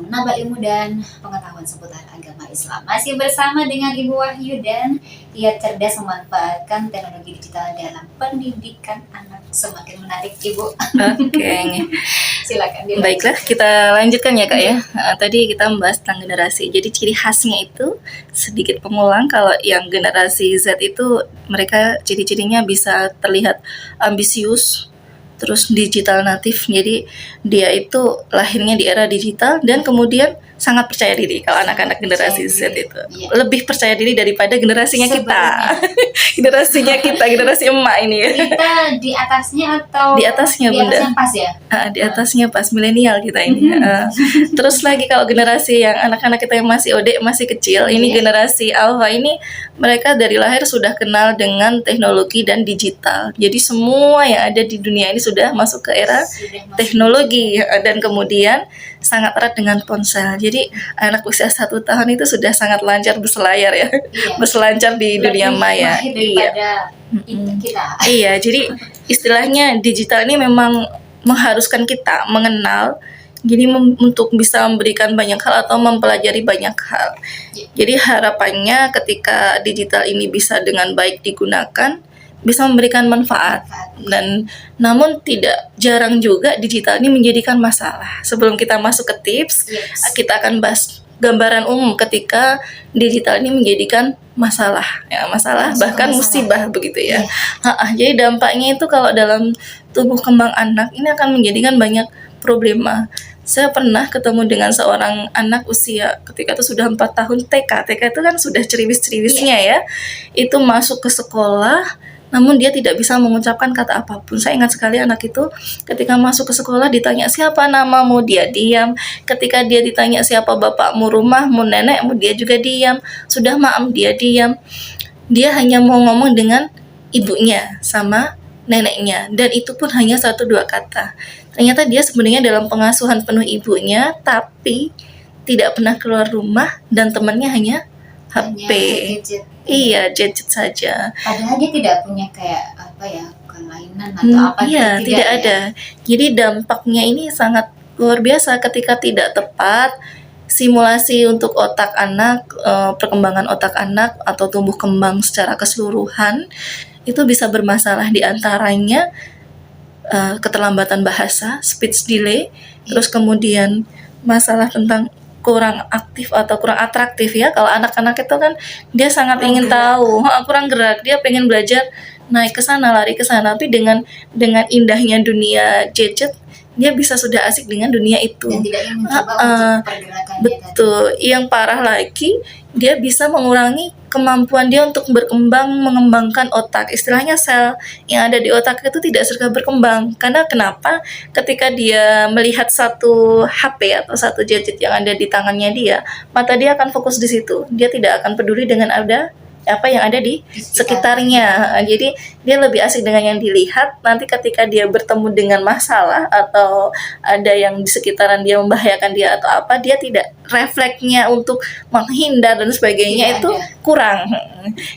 bisa menambah ilmu dan pengetahuan seputar agama Islam. Masih bersama dengan Ibu Wahyu dan ia cerdas memanfaatkan teknologi digital dalam pendidikan anak. Semakin menarik, Ibu. Oke. Silakan dilanjutkan. Baiklah, kita lanjutkan ya Kak ya. Tadi kita membahas tentang generasi. Jadi ciri khasnya itu sedikit pengulang. Kalau yang generasi Z itu mereka ciri-cirinya bisa terlihat ambisius, terus digital natif. Jadi dia itu lahirnya di era digital dan kemudian sangat percaya diri. Kalau anak-anak generasi Z itu lebih percaya diri daripada generasinya kita. Generasinya kita, generasi emak ini ya. Kita di atasnya atau Di atasnya, di atasnya Bunda. pas ya? Di atasnya pas milenial kita ini. Terus lagi kalau generasi yang anak-anak kita yang masih OD, masih kecil, ini generasi Alpha ini mereka dari lahir sudah kenal dengan teknologi dan digital. Jadi semua yang ada di dunia ini sudah masuk ke era teknologi dan kemudian sangat erat dengan ponsel. Jadi anak usia 1 tahun itu sudah sangat lancar berselayar ya, berselancar di dunia maya. Kita. Iya, jadi istilahnya digital ini memang mengharuskan kita mengenal, jadi untuk bisa memberikan banyak hal atau mempelajari banyak hal. Jadi harapannya ketika digital ini bisa dengan baik digunakan, bisa memberikan manfaat. Dan namun tidak jarang juga digital ini menjadikan masalah. Sebelum kita masuk ke tips, kita akan bahas gambaran umum ketika digital ini menjadikan masalah, ya masalah bahkan musibah begitu ya. Jadi dampaknya itu kalau dalam tubuh kembang anak ini akan menjadikan banyak problema. Saya pernah ketemu dengan seorang anak usia ketika itu sudah 4 tahun TK itu kan sudah ceriwis-ceriwisnya ya. Itu masuk ke sekolah namun dia tidak bisa mengucapkan kata apapun. Saya ingat sekali anak itu ketika masuk ke sekolah ditanya siapa namamu, dia diam. Ketika dia ditanya siapa bapakmu, rumahmu, nenekmu, dia juga diam. Sudah maam, dia diam. Dia hanya mau ngomong dengan ibunya sama neneknya, dan itu pun hanya 1-2 kata. Ternyata dia sebenarnya dalam pengasuhan penuh ibunya, tapi tidak pernah keluar rumah dan temannya hanya HP. Iya, gadget saja. Padahal dia tidak punya kayak apa ya, kelainan atau apa. Iya, tidak ada. Jadi dampaknya ini sangat luar biasa ketika tidak tepat. Simulasi untuk otak anak, perkembangan otak anak atau tumbuh kembang secara keseluruhan itu bisa bermasalah, di antaranya keterlambatan bahasa, speech delay, terus kemudian masalah tentang kurang aktif atau kurang atraktif ya. Kalau anak-anak itu kan dia sangat ingin tahu, kurang gerak, dia pengen belajar naik ke sana, lari ke sana, tapi dengan indahnya dunia gadget dia bisa sudah asik dengan dunia itu. Dan tidak ingin mencoba untuk pergerakannya. Betul. Yang parah lagi, dia bisa mengurangi kemampuan dia untuk berkembang, mengembangkan otak. Istilahnya sel yang ada di otak itu tidak serta berkembang. Karena kenapa? Ketika dia melihat satu HP atau satu gadget yang ada di tangannya dia, mata dia akan fokus di situ. Dia tidak akan peduli dengan apa yang ada di sekitarnya. Jadi dia lebih asik dengan yang dilihat. Nanti ketika dia bertemu dengan masalah atau ada yang di sekitaran dia membahayakan dia atau apa, dia tidak, refleksnya untuk menghindar dan sebagainya itu kurang.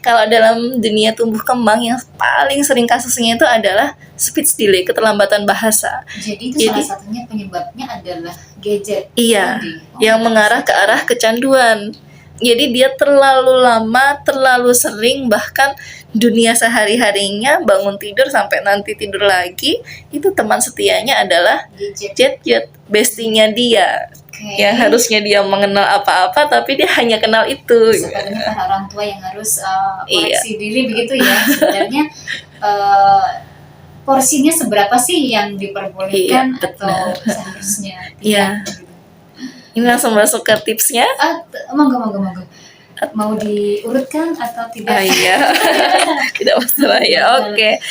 Kalau dalam dunia tumbuh kembang yang paling sering kasusnya itu adalah speech delay, keterlambatan bahasa. Jadi itu salah satunya penyebabnya adalah gadget. Iya, yang mengarah ke arah kecanduan. Jadi dia terlalu lama, terlalu sering, bahkan dunia sehari-harinya bangun tidur sampai nanti tidur lagi, itu teman setianya adalah gadget, bestinya dia. Yang harusnya dia mengenal apa-apa, tapi dia hanya kenal itu. Sebenarnya para orang tua yang harus koreksi diri begitu ya. Sebenarnya porsinya seberapa sih yang diperbolehkan atau seharusnya tidak? Ini langsung masuk ke tipsnya. Monggo. Mau diurutkan atau tidak? Iya, tidak masalah ya. Oke.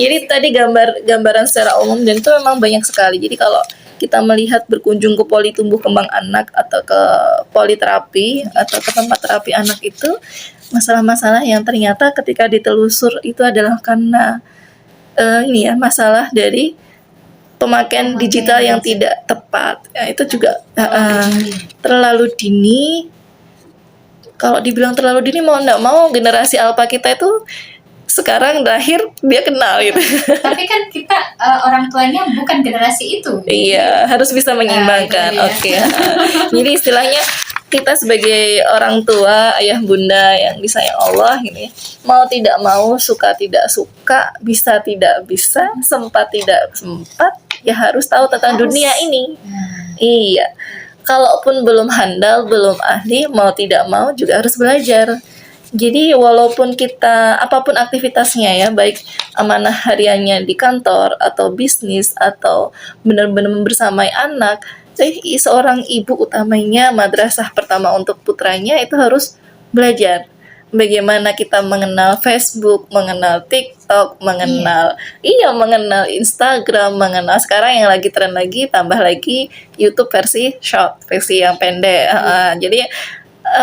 Jadi tadi gambaran secara umum, dan itu memang banyak sekali. Jadi kalau kita melihat berkunjung ke poli tumbuh kembang anak atau ke politerapi atau ke tempat terapi anak itu, masalah-masalah yang ternyata ketika ditelusur itu adalah karena masalah dari pemakaian digital yang tidak tepat. Ya, itu juga terlalu dini. Kalau dibilang terlalu dini, mau nggak mau generasi alpha kita itu sekarang lahir dia kenal gitu. Tapi kan kita orang tuanya bukan generasi itu. Iya, harus bisa menyeimbangkan. itu dia. Oke. Jadi istilahnya kita sebagai orang tua, ayah bunda yang disayang Allah ini, mau tidak mau, suka tidak suka, bisa tidak bisa, sempat tidak sempat, ya harus tahu tentang Harus. dunia ini. Nah, Iya. Kalaupun belum handal, belum ahli, mau tidak mau juga harus belajar. Jadi walaupun kita apapun aktivitasnya ya, baik amanah hariannya di kantor atau bisnis atau benar-benar membersamai anak, seorang ibu utamanya madrasah pertama untuk putranya itu harus belajar bagaimana kita mengenal Facebook, mengenal TikTok, mengenal mengenal Instagram, mengenal sekarang yang lagi tren lagi, tambah lagi YouTube versi short, versi yang pendek. Jadi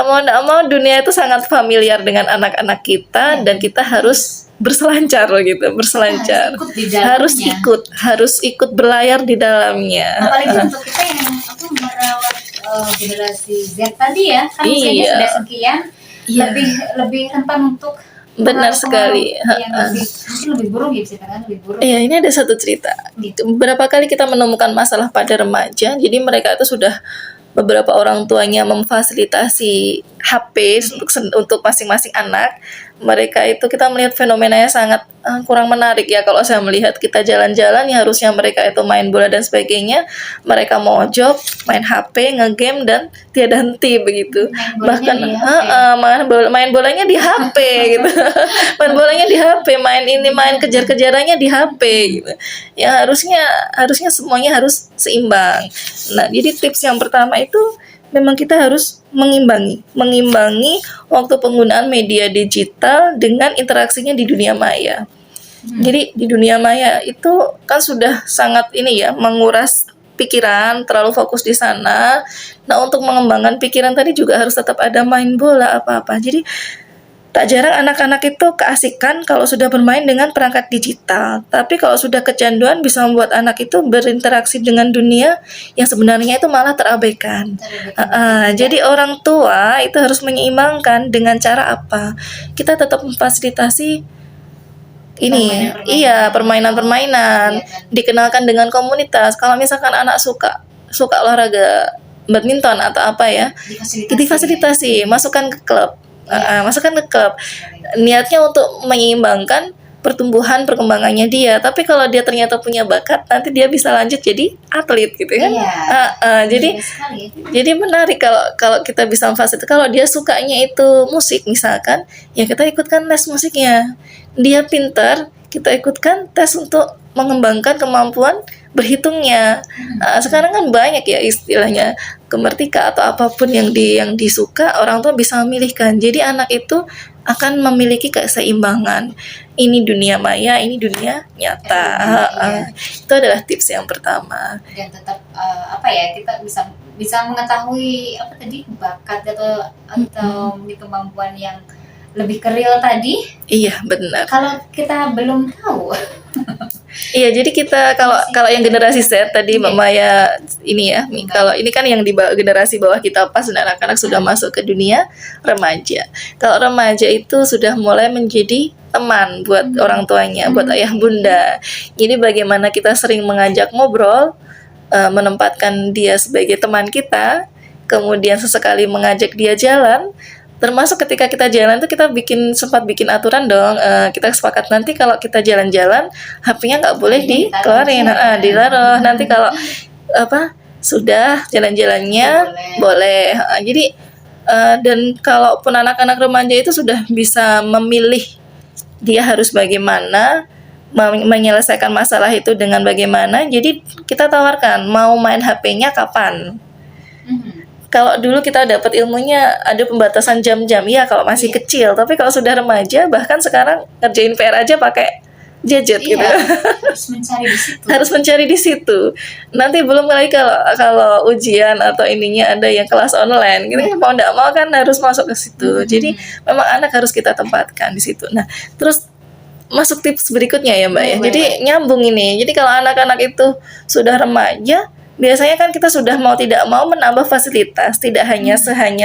mau tidak mau dunia itu sangat familiar dengan anak-anak kita dan kita harus berselancar gitu, berselancar. ikut di dalamnya. Harus ikut berlayar di dalamnya. Apalagi untuk kita yang merawat generasi Z tadi ya, kan usianya Iya. sudah sekian, Iya. lebih rentan untuk Benar pengaruh-pengaruh sekali. yang mungkin lebih buruk ya, bisa kan lebih buruk. Iya, ini ada satu cerita. Gitu. Beberapa kali kita menemukan masalah pada remaja, jadi mereka itu sudah beberapa orang tuanya memfasilitasi HP untuk masing-masing anak. Mereka itu kita melihat fenomenanya sangat kurang menarik ya. Kalau saya melihat kita jalan-jalan ya harusnya mereka itu main bola dan sebagainya, mereka mojok, main HP, ngegame dan tiada henti begitu. Bahkan main bolanya di HP gitu. Main bolanya di HP, main kejar-kejarannya di HP gitu. Ya harusnya semuanya harus seimbang. Nah, jadi tips yang pertama itu memang kita harus mengimbangi waktu penggunaan media digital dengan interaksinya di dunia maya. Jadi di dunia maya itu kan sudah sangat menguras pikiran, terlalu fokus di sana. Nah, untuk mengembangkan pikiran tadi juga harus tetap ada main bola apa-apa. Jadi tak jarang anak-anak itu keasikan kalau sudah bermain dengan perangkat digital. Tapi kalau sudah kecanduan bisa membuat anak itu berinteraksi dengan dunia yang sebenarnya itu malah terabaikan. Jadi orang tua itu harus menyeimbangkan dengan cara apa? Kita tetap memfasilitasi permainan-permainan, dikenalkan dengan komunitas. Kalau misalkan anak suka olahraga badminton atau apa ya, difasilitasi, masukkan ke klub. Niatnya untuk menyeimbangkan perkembangannya dia. Tapi kalau dia ternyata punya bakat, nanti dia bisa lanjut jadi atlet gitu kan. Jadi menarik kalau kita bisa memfasilitasi. Kalau dia sukanya itu musik misalkan, ya kita ikutkan les musiknya. Dia pintar, kita ikutkan tes untuk mengembangkan kemampuan berhitungnya. Sekarang kan banyak ya istilahnya gemertika atau apapun yang disuka, orang tua bisa memilihkan. Jadi anak itu akan memiliki keseimbangan. Ini dunia maya, ini dunia nyata. Itu adalah tips yang pertama. Dan tetap kita bisa mengetahui bakat atau kemampuan yang lebih real tadi. Iya, benar. Kalau kita belum tahu. Iya, jadi kita kalau yang generasi Z tadi Mbak Maya ini ya, kalau ini kan yang di generasi bawah kita pas anak-anak sudah masuk ke dunia remaja. Kalau remaja itu sudah mulai menjadi teman buat orang tuanya, buat ayah bunda. Jadi bagaimana kita sering mengajak ngobrol, menempatkan dia sebagai teman kita, kemudian sesekali mengajak dia jalan. Termasuk ketika kita jalan tuh kita sempat bikin aturan dong, kita sepakat nanti kalau kita jalan-jalan HP-nya nggak boleh dikeluarin, ditaruh. Nanti kalau sudah jalan-jalannya boleh. Jadi dan kalaupun anak-anak remaja itu sudah bisa memilih dia harus bagaimana menyelesaikan masalah itu dengan bagaimana, jadi kita tawarkan mau main HP-nya kapan. Kalau dulu kita dapat ilmunya ada pembatasan jam-jam ya kalau masih kecil, tapi kalau sudah remaja bahkan sekarang ngerjain PR aja pakai gadget gitu. Harus mencari di situ. Nanti belum lagi kalau ujian atau ininya ada yang kelas online gitu, mau enggak mau kan harus masuk ke situ. Jadi memang anak harus kita tempatkan di situ. Nah, terus masuk tips berikutnya ya Mbak ya. Jadi nyambung ini. Jadi kalau anak-anak itu sudah remaja, biasanya kan kita sudah mau tidak mau menambah fasilitas, tidak hanya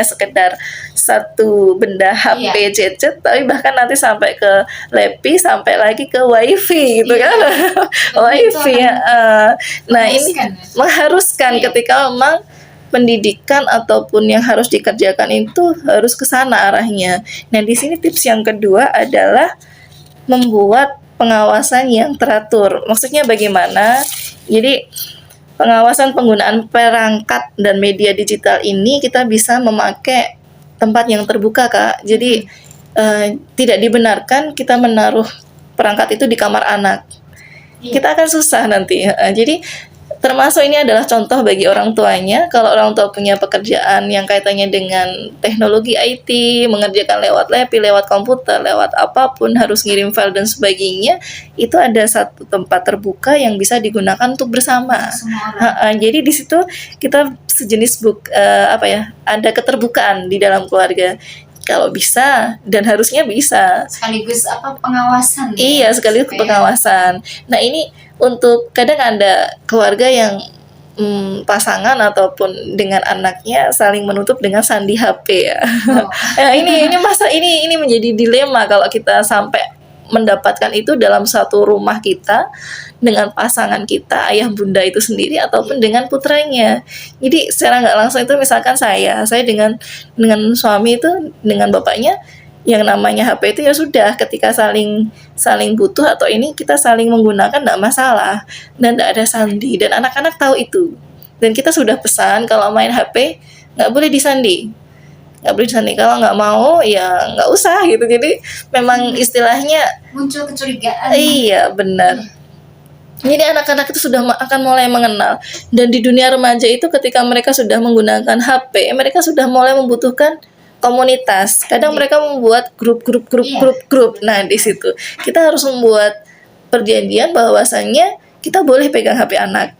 sekedar satu benda HP Iya. gadget, tapi bahkan nanti sampai ke LEPI, sampai lagi ke WiFi gitu Iya. kan. Tapi itu WiFi ya. Nah ini mengharuskan, ya? mengharuskan Iya. ketika memang pendidikan ataupun yang harus dikerjakan itu harus ke sana arahnya. Nah, di sini tips yang kedua adalah membuat pengawasan yang teratur. Maksudnya bagaimana? Jadi pengawasan penggunaan perangkat dan media digital ini kita bisa memakai tempat yang terbuka, Kak. Jadi tidak dibenarkan kita menaruh perangkat itu di kamar anak. Iya. Kita akan susah nanti. Jadi termasuk ini adalah contoh bagi orang tuanya. Kalau orang tua punya pekerjaan yang kaitannya dengan teknologi IT, mengerjakan lewat LEPI, lewat komputer, lewat apapun, harus ngirim file dan sebagainya, itu ada satu tempat terbuka yang bisa digunakan untuk bersama. Semua orang. Jadi di situ kita sejenis ada keterbukaan di dalam keluarga. Kalau bisa dan harusnya bisa. Sekaligus pengawasan. Iya, sekaligus Supaya- pengawasan. Nah, ini untuk kadang ada keluarga yang pasangan ataupun dengan anaknya saling menutup dengan sandi HP ya. Oh. ini menjadi dilema kalau kita sampai mendapatkan itu dalam satu rumah kita dengan pasangan kita, ayah bunda itu sendiri ataupun dengan putranya. Jadi secara nggak langsung itu misalkan saya dengan suami itu dengan bapaknya, yang namanya HP itu ya sudah, ketika saling butuh atau ini kita saling menggunakan nggak masalah dan nggak ada sandi, dan anak-anak tahu itu. Dan kita sudah pesan kalau main HP nggak boleh disandi, kalau nggak mau ya nggak usah gitu. Jadi memang istilahnya Muncul kecurigaan. iya benar. Jadi anak-anak itu sudah akan mulai mengenal, dan di dunia remaja itu ketika mereka sudah menggunakan HP, mereka sudah mulai membutuhkan komunitas. Kadang mereka membuat grup. Nah, di situ kita harus membuat perjanjian bahwasannya kita boleh pegang HP anak,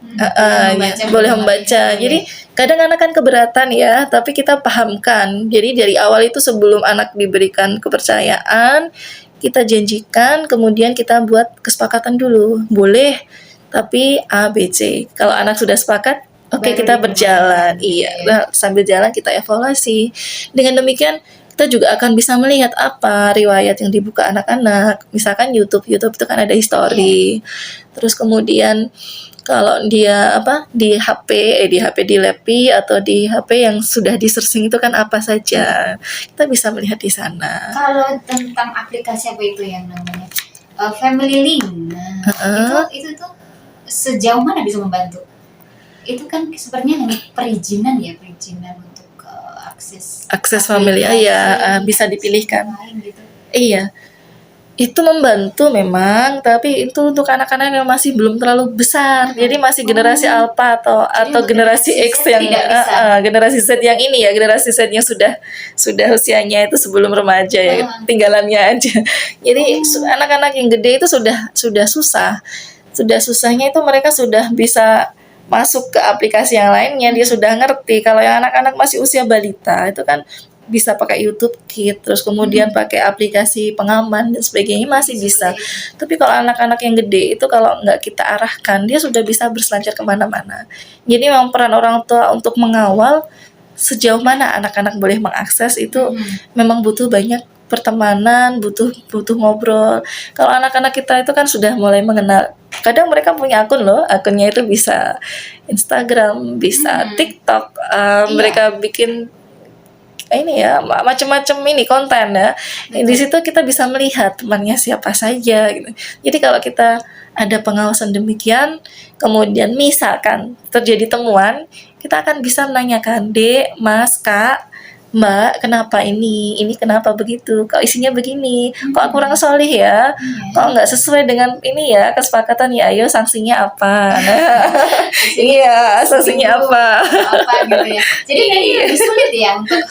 boleh membaca. Jadi kadang anak kan keberatan ya, tapi kita pahamkan. Jadi dari awal itu sebelum anak diberikan kepercayaan, kita janjikan, kemudian kita buat kesepakatan dulu. Boleh, tapi A, B, C. Kalau anak sudah sepakat, oke, kita berjalan. Iya, nah, sambil jalan kita evaluasi. Dengan demikian kita juga akan bisa melihat apa riwayat yang dibuka anak-anak. Misalkan YouTube itu kan ada history. Terus kemudian kalau dia di LEPI atau di HP yang sudah di-searching itu kan apa saja. Kita bisa melihat di sana. Kalau tentang aplikasi apa itu yang namanya Family Link, nah, itu tuh sejauh mana bisa membantu? Itu kan sebenarnya hanya perizinan untuk akses family ya, bisa dipilihkan. Gitu. Iya, itu membantu memang, tapi itu untuk anak-anak yang masih belum terlalu besar. Jadi masih generasi alpha atau generasi X yang generasi Z yang ini ya, generasi Z yang sudah usianya itu sebelum remaja ya, tinggalannya aja. Jadi anak-anak yang gede itu sudah susah. Sudah susahnya itu mereka sudah bisa masuk ke aplikasi yang lainnya, dia sudah ngerti. Kalau yang anak-anak masih usia balita itu kan bisa pakai YouTube Kids, terus kemudian pakai aplikasi pengaman dan sebagainya masih bisa. Tapi kalau anak-anak yang gede itu kalau nggak kita arahkan, dia sudah bisa berselancar kemana-mana. Jadi memang peran orang tua untuk mengawal sejauh mana anak-anak boleh mengakses itu memang butuh banyak pertemanan, butuh ngobrol. Kalau anak-anak kita itu kan sudah mulai mengenal, kadang mereka punya akun loh, akunnya itu bisa Instagram, bisa TikTok, mereka bikin ini ya macam-macam ini konten ya. Di situ kita bisa melihat temannya siapa saja gitu. Jadi kalau kita ada pengawasan demikian, kemudian misalkan terjadi temuan, kita akan bisa menanyakan, Dek, Mas, Kak, Mbak, kenapa ini kenapa begitu, kok isinya begini, kok kurang solih ya, kok nggak sesuai dengan ini ya kesepakatan ya, ayo sanksinya apa. Nah, iya, sanksinya apa gitu ya. Jadi lebih sulit ya untuk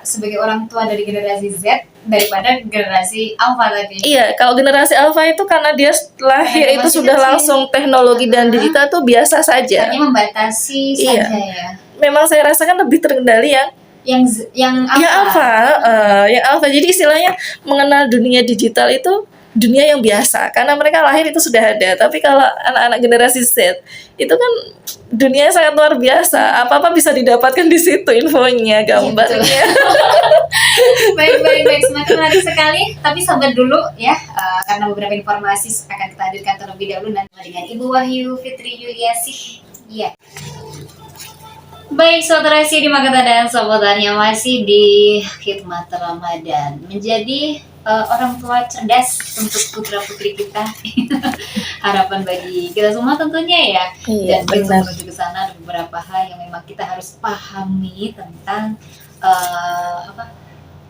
sebagai orang tua dari generasi Z daripada generasi Alpha tadi. Iya, kalau generasi Alpha itu karena dia lahir itu sudah kecil, langsung teknologi dan digital tuh biasa saja. Hanya membatasi saja ya. Memang saya rasakan lebih terkendali yang Alpha. Jadi istilahnya mengenal dunia digital itu dunia yang biasa karena mereka lahir itu sudah ada. Tapi kalau anak-anak generasi Z itu kan dunia sangat luar biasa, apa-apa bisa didapatkan di situ, infonya, gambarnya. Baik, semakin menarik sekali. Tapi sabar dulu ya, karena beberapa informasi akan kita hadirkan terlebih dahulu nanti dengan Ibu Wahyu Fitri Yuliasih. Iya. Baik, saudara di Makata dan sobatannya masih di khidmat Ramadan. Menjadi orang tua cerdas untuk putra-putri kita. Harapan bagi kita semua tentunya ya. Iya, Dan kita benar. menuju ke sana ada beberapa hal yang memang kita harus pahami tentang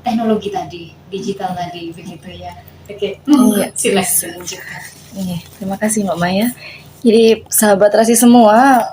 teknologi tadi, digital tadi, begitu ya. Oke, Iya. silakan lanjutkan. Iya, terima kasih Mbak Maya. Jadi sahabat Rasi semua,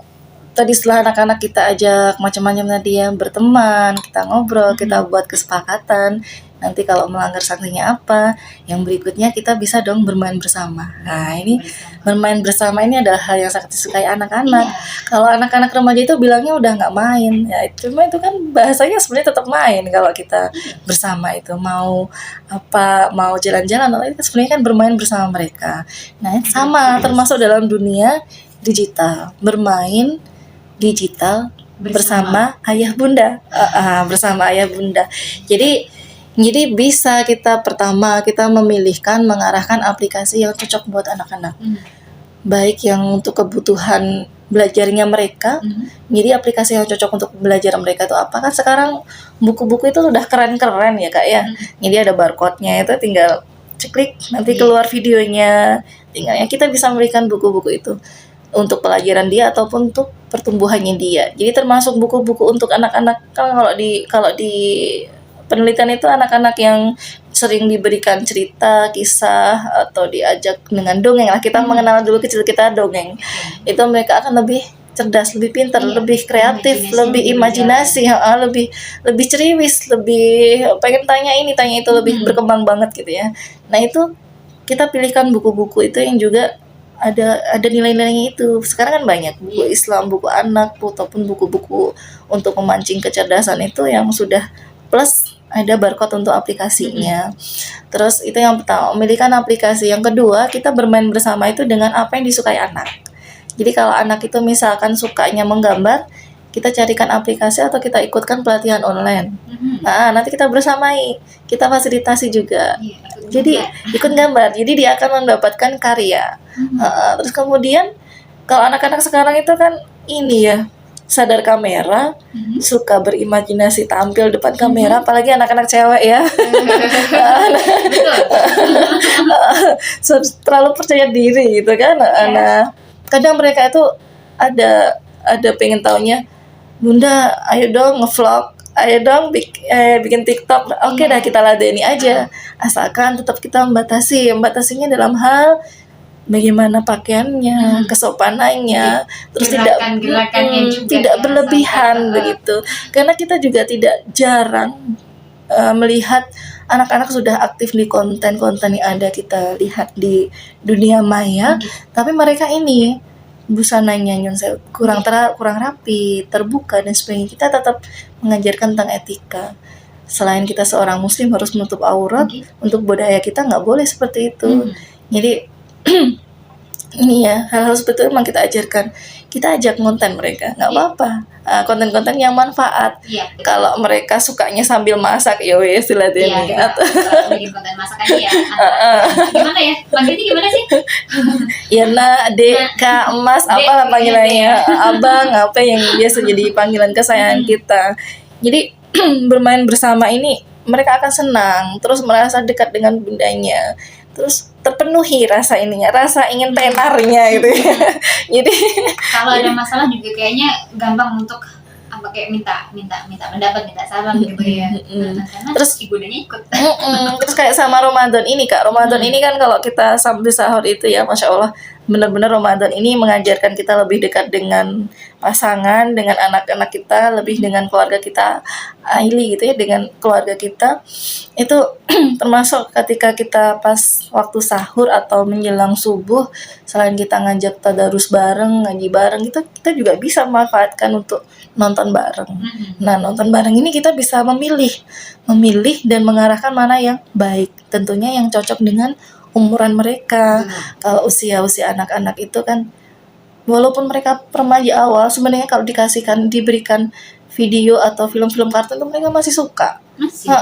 tadi setelah anak-anak kita ajak macam-macam tadi ya, berteman, kita ngobrol, kita buat kesepakatan. Nanti kalau melanggar sanksinya apa, yang berikutnya kita bisa dong bermain bersama. Nah, ini bermain bersama ini adalah hal yang sangat disukai anak-anak. Iya. Kalau anak-anak remaja itu bilangnya udah nggak main, ya cuma itu kan bahasanya sebenarnya tetap main. Kalau kita bersama itu mau apa, mau jalan-jalan, itu sebenarnya kan bermain bersama mereka. Nah, sama termasuk dalam dunia digital, bermain digital bersama ayah bunda, bersama ayah bunda. Jadi bisa kita pertama kita memilihkan, mengarahkan aplikasi yang cocok buat anak-anak, baik yang untuk kebutuhan belajarnya mereka. Jadi aplikasi yang cocok untuk belajar mereka itu apa? Kan sekarang buku-buku itu udah keren-keren ya kak ya. Jadi ada barcode-nya, itu tinggal klik nanti keluar videonya. Tinggalnya kita bisa memberikan buku-buku itu untuk pelajaran dia ataupun untuk pertumbuhannya dia. Jadi termasuk buku-buku untuk anak-anak. Kalau di penelitian itu anak-anak yang sering diberikan cerita, kisah, atau diajak dengan dongeng lah. Kita mengenal dulu kecil kita dongeng. Itu mereka akan lebih cerdas, lebih pintar, lebih kreatif, lebih imajinasi, lebih ceriwis, lebih pengen tanya ini, tanya itu, lebih berkembang banget gitu ya. Nah itu kita pilihkan buku-buku itu yang juga ada nilai-nilainya itu. Sekarang kan banyak buku Islam, buku anak, ataupun buku-buku untuk memancing kecerdasan itu yang sudah plus ada barcode untuk aplikasinya. Terus itu yang pertama, memilihkan aplikasi. Yang kedua, kita bermain bersama itu dengan apa yang disukai anak. Jadi kalau anak itu misalkan sukanya menggambar, kita carikan aplikasi atau kita ikutkan pelatihan online. Nah, nanti kita bersamai, kita fasilitasi juga. Jadi ikut gambar, jadi dia akan mendapatkan karya. Terus kemudian kalau anak-anak sekarang itu kan ini ya, sadar kamera, suka berimajinasi tampil depan kamera, apalagi anak-anak cewek ya. Terlalu percaya diri gitu kan. Nah, kadang mereka itu ada pengen taunya, bunda ayo dong ngevlog, ayo dong bikin TikTok. Oke dah, kita ladeni aja, asalkan tetap kita membatasinya dalam hal bagaimana pakaiannya, kesopanannya, terus tidak berlebihan begitu. Karena kita juga tidak jarang melihat anak-anak sudah aktif di konten-konten yang ada kita lihat di dunia maya, tapi mereka ini busananya kurang rapi, terbuka dan sebagainya. Kita tetap mengajarkan tentang etika. Selain kita seorang muslim harus menutup aurat, untuk budaya kita nggak boleh seperti itu. Jadi ini ya, hal-hal seperti itu memang kita ajarkan. Kita ajak konten mereka, nggak apa-apa. Konten-konten yang manfaat. Kalau mereka sukanya sambil masak, ya wes dilatih. Bikin konten masakannya ya. Gimana ya? Manggilnya gimana sih? Ya nak, dek, kak, mas, apalah panggilannya, abang, apa yang biasa jadi panggilan kesayangan kita. Jadi bermain bersama ini mereka akan senang, terus merasa dekat dengan bundanya, terus terpenuhi rasa ingin tenarnya gitu ya. Jadi kalau ada masalah juga kayaknya gampang untuk kayak minta pendapat, minta saran gitu ya. Karena terus ibundanya ikut. Terus kayak sama Ramadan ini kak, Ramadan ini kan kalau kita sambil sahur itu ya, masya Allah, benar-benar Ramadan ini mengajarkan kita lebih dekat dengan pasangan, dengan anak-anak kita, lebih dengan keluarga kita, ahli gitu ya, dengan keluarga kita. Itu termasuk ketika kita pas waktu sahur atau menjelang subuh, selain kita ngajak tadarus bareng, ngaji bareng, kita juga bisa memanfaatkan untuk nonton bareng. Nah, nonton bareng ini kita bisa memilih dan mengarahkan mana yang baik, tentunya yang cocok dengan umuran mereka. Kalau usia-usia anak-anak itu kan, walaupun mereka remaja awal, sebenarnya kalau diberikan video atau film-film kartun itu mereka masih suka.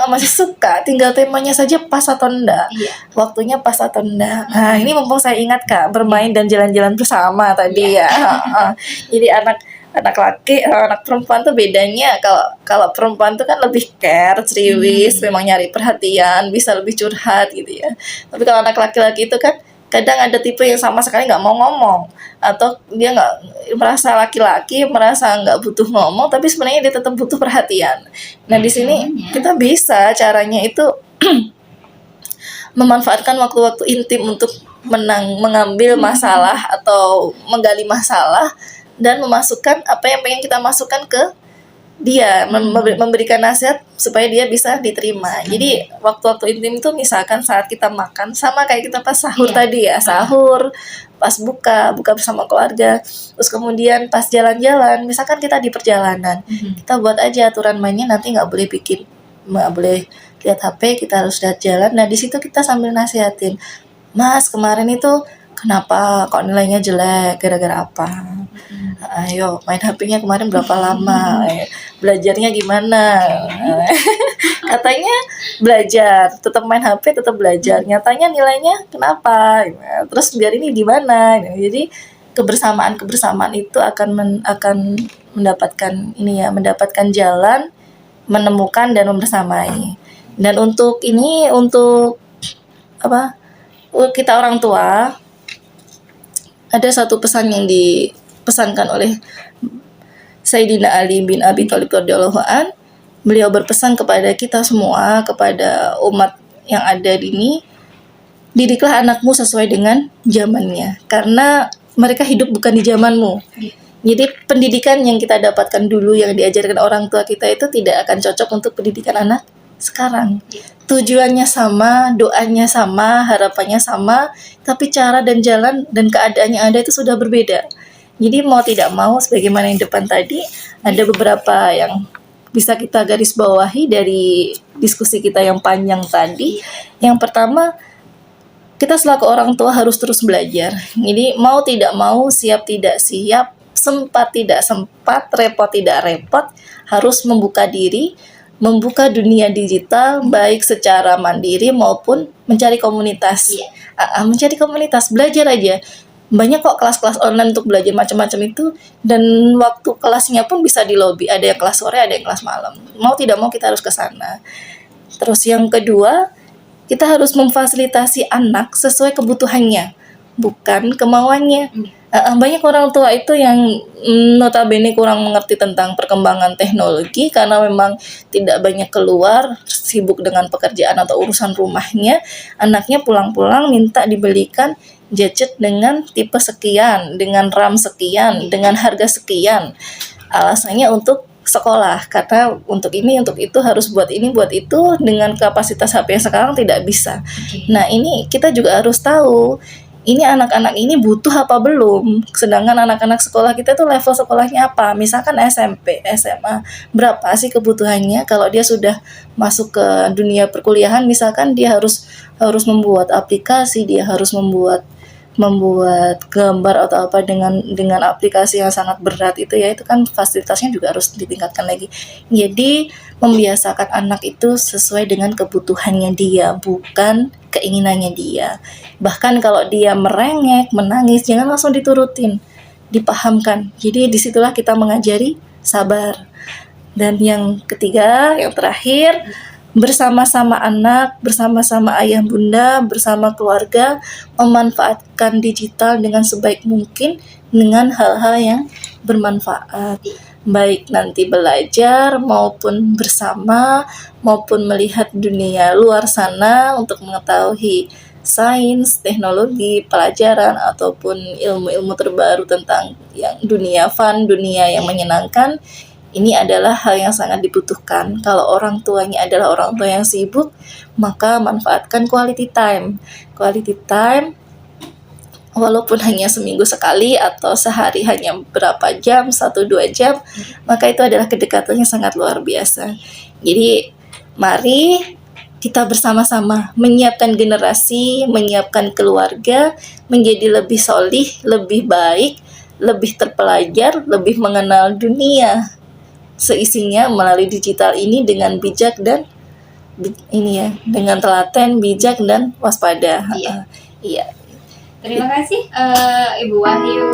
Masih suka, tinggal temanya saja pas atau enggak, Iya. waktunya pas atau enggak. Nah, ini mumpung saya ingat Kak, bermain dan jalan-jalan bersama tadi ya. Jadi anak laki, anak perempuan tuh bedanya, kalau perempuan tuh kan lebih care, ceriwis, memang nyari perhatian, bisa lebih curhat gitu ya. Tapi kalau anak laki-laki itu kan kadang ada tipe yang sama sekali nggak mau ngomong, atau dia nggak merasa laki-laki, merasa nggak butuh ngomong, tapi sebenarnya dia tetap butuh perhatian. Nah di sini kita bisa caranya itu memanfaatkan waktu-waktu intim untuk mengambil masalah atau menggali masalah dan memasukkan apa yang pengen kita masukkan ke dia, memberikan nasihat supaya dia bisa diterima. Jadi waktu-waktu intim itu misalkan saat kita makan, sama kayak kita pas sahur tadi ya, sahur, pas buka bersama keluarga, terus kemudian pas jalan-jalan, misalkan kita di perjalanan, kita buat aja aturan mainnya, nanti nggak boleh lihat HP, kita harus lihat jalan. Nah di situ kita sambil nasihatin, Mas kemarin itu kenapa kok nilainya jelek, gara-gara apa? Ayo main HP-nya kemarin berapa lama, belajarnya gimana? Katanya belajar, tetap main HP, tetap belajar, nyatanya nilainya kenapa? Terus biar ini gimana? Jadi kebersamaan itu akan mendapatkan mendapatkan jalan, menemukan dan membersamai. Dan untuk kita orang tua, ada satu pesan yang dipesankan oleh Sayyidina Ali bin Abi Thalib radhiyallahu an. Beliau berpesan kepada kita semua, kepada umat yang ada di ini, didiklah anakmu sesuai dengan zamannya, karena mereka hidup bukan di zamanmu. Jadi pendidikan yang kita dapatkan dulu, yang diajarkan orang tua kita itu tidak akan cocok untuk pendidikan anak sekarang. Tujuannya sama, doanya sama, harapannya sama, tapi cara dan jalan dan keadaan yang ada itu sudah berbeda. Jadi mau tidak mau, sebagaimana yang depan tadi, ada beberapa yang bisa kita garis bawahi dari diskusi kita yang panjang tadi. Yang pertama, kita selaku orang tua harus terus belajar. Jadi mau tidak mau, siap tidak siap, sempat tidak sempat, repot tidak repot, harus membuka diri, membuka dunia digital, baik secara mandiri maupun mencari komunitas. Mencari komunitas, belajar aja. Banyak kok kelas-kelas online untuk belajar macam-macam itu, dan waktu kelasnya pun bisa di lobby. Ada yang kelas sore, ada yang kelas malam. Mau tidak mau kita harus ke sana. Terus yang kedua, kita harus memfasilitasi anak sesuai kebutuhannya, bukan kemauannya. Banyak orang tua itu yang notabene kurang mengerti tentang perkembangan teknologi karena memang tidak banyak keluar, sibuk dengan pekerjaan atau urusan rumahnya. Anaknya pulang-pulang minta dibelikan gadget dengan tipe sekian, dengan RAM sekian, dengan harga sekian. Alasannya untuk sekolah, karena untuk ini, untuk itu harus buat ini, buat itu, dengan kapasitas HP yang sekarang tidak bisa. Nah ini kita juga harus tahu, ini anak-anak ini butuh apa belum, sedangkan anak-anak sekolah kita tuh level sekolahnya apa, misalkan SMP, SMA, berapa sih kebutuhannya. Kalau dia sudah masuk ke dunia perkuliahan, misalkan dia harus membuat aplikasi, dia harus membuat gambar atau apa dengan aplikasi yang sangat berat itu ya, itu kan fasilitasnya juga harus ditingkatkan lagi. Jadi membiasakan anak itu sesuai dengan kebutuhannya dia, bukan keinginannya dia. Bahkan kalau dia merengek, menangis, jangan langsung diturutin, dipahamkan. Jadi disitulah kita mengajari sabar. Dan yang ketiga, yang terakhir, bersama-sama anak, bersama-sama ayah bunda, bersama keluarga, memanfaatkan digital dengan sebaik mungkin dengan hal-hal yang bermanfaat, baik nanti belajar maupun bersama, maupun melihat dunia luar sana untuk mengetahui sains, teknologi, pelajaran ataupun ilmu-ilmu terbaru tentang yang dunia fun, dunia yang menyenangkan. Ini adalah hal yang sangat dibutuhkan. Kalau orang tuanya adalah orang tua yang sibuk, maka manfaatkan quality time. Quality time, walaupun hanya seminggu sekali atau sehari hanya berapa jam, 1-2 jam, maka itu adalah kedekatan yang sangat luar biasa. Jadi, mari kita bersama-sama menyiapkan generasi, menyiapkan keluarga menjadi lebih solih, lebih baik, lebih terpelajar, lebih mengenal dunia seisinya melalui digital ini dengan bijak dan dengan telaten, bijak dan waspada. Iya. Iya. Terima kasih Ibu Wahyu.